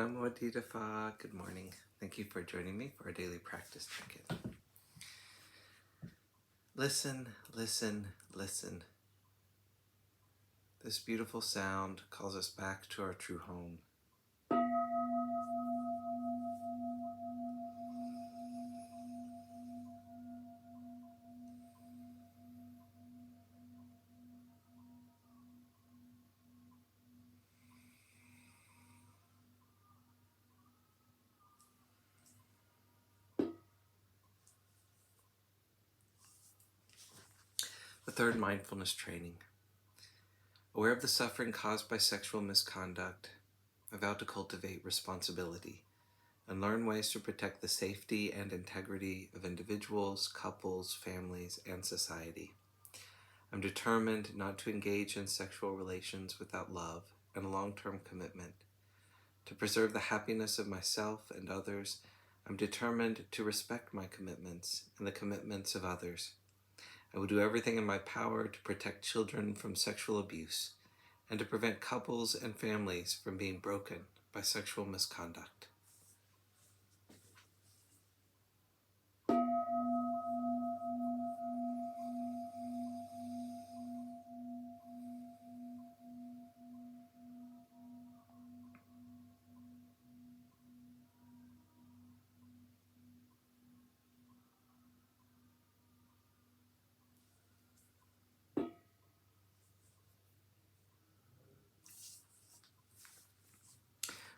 Namo Phat. Good morning. Thank you for joining me for our daily practice check-in. Listen, listen, listen. This beautiful sound calls us back to our true home. The third mindfulness training. Aware of the suffering caused by sexual misconduct, I vow to cultivate responsibility and learn ways to protect the safety and integrity of individuals, couples, families, and society. I'm determined not to engage in sexual relations without love and a long-term commitment. To preserve the happiness of myself and others, I'm determined to respect my commitments and the commitments of others. I will do everything in my power to protect children from sexual abuse and to prevent couples and families from being broken by sexual misconduct.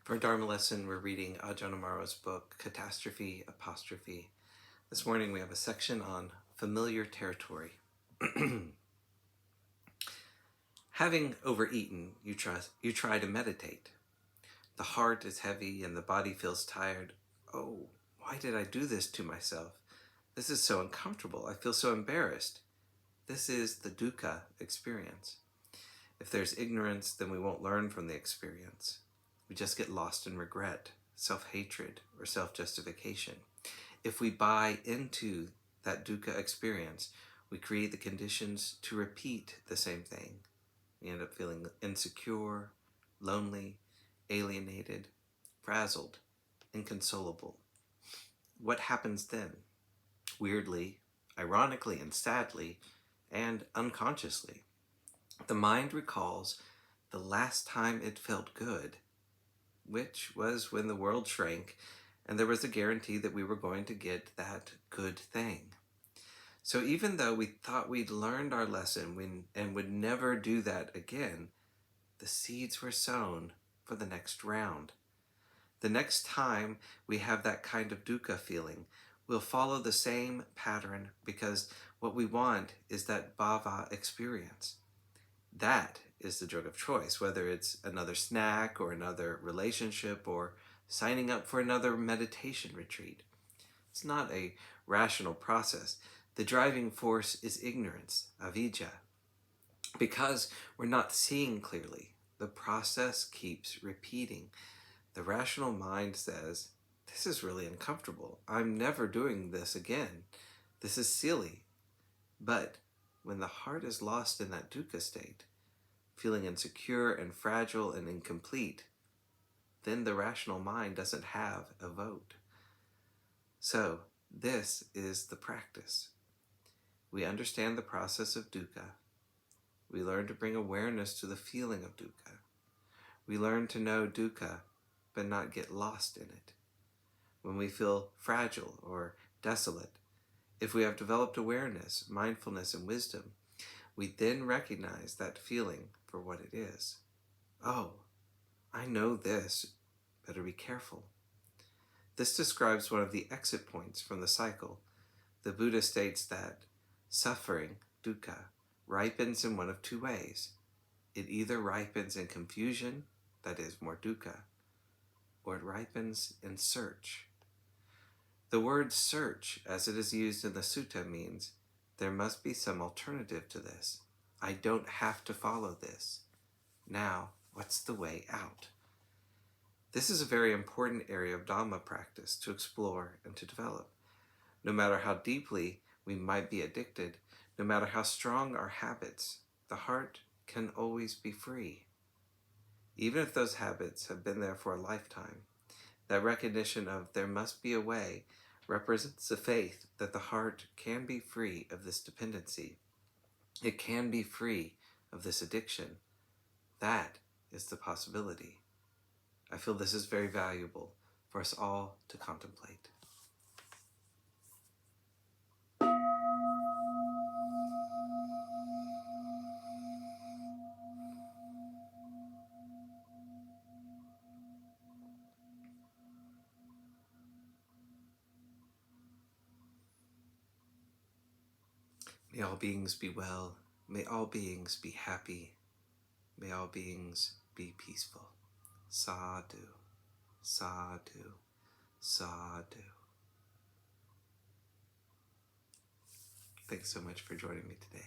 For our Dharma lesson, we're reading Ajahn Amaro's book, Catastrophe, Apostrophe. This morning we have a section on familiar territory. Having overeaten, you try to meditate. The heart is heavy and the body feels tired. Oh, why did I do this to myself? This is so uncomfortable. I feel so embarrassed. This is the dukkha experience. If there's ignorance, then we won't learn from the experience. We just get lost in regret, self-hatred, or self-justification. If we buy into that dukkha experience, we create the conditions to repeat the same thing. We end up feeling insecure, lonely, alienated, frazzled, inconsolable. What happens then? Weirdly, ironically, and sadly, and unconsciously, the mind recalls the last time it felt good, which was when the world shrank and there was a guarantee that we were going to get that good thing. So even though we thought we'd learned our lesson and would never do that again, the seeds were sown for the next round. The next time we have that kind of dukkha feeling, we'll follow the same pattern because what we want is that bhava experience. That is the drug of choice, whether it's another snack or another relationship or signing up for another meditation retreat. It's not a rational process. The driving force is ignorance, avidya. Because we're not seeing clearly, the process keeps repeating. The rational mind says, this is really uncomfortable. I'm never doing this again. This is silly. But when the heart is lost in that dukkha state, feeling insecure and fragile and incomplete, then the rational mind doesn't have a vote. So this is the practice. We understand the process of dukkha. We learn to bring awareness to the feeling of dukkha. We learn to know dukkha, but not get lost in it. When we feel fragile or desolate, if we have developed awareness, mindfulness, and wisdom, we then recognize that feeling for what it is. Oh, I know this. Better be careful. This describes one of the exit points from the cycle. The Buddha states that suffering, dukkha, ripens in one of two ways. It either ripens in confusion, that is more dukkha, or it ripens in search. The word search, as it is used in the sutta, means there must be some alternative to this. I don't have to follow this. Now, what's the way out? This is a very important area of Dhamma practice to explore and to develop. No matter how deeply we might be addicted, no matter how strong our habits, the heart can always be free. Even if those habits have been there for a lifetime, That recognition of there must be a way represents the faith that the heart can be free of this dependency. It can be free of this addiction. That is the possibility. I feel this is very valuable for us all to contemplate. May all beings be well. May all beings be happy. May all beings be peaceful. Sadhu, sadhu, sadhu. Thanks so much for joining me today.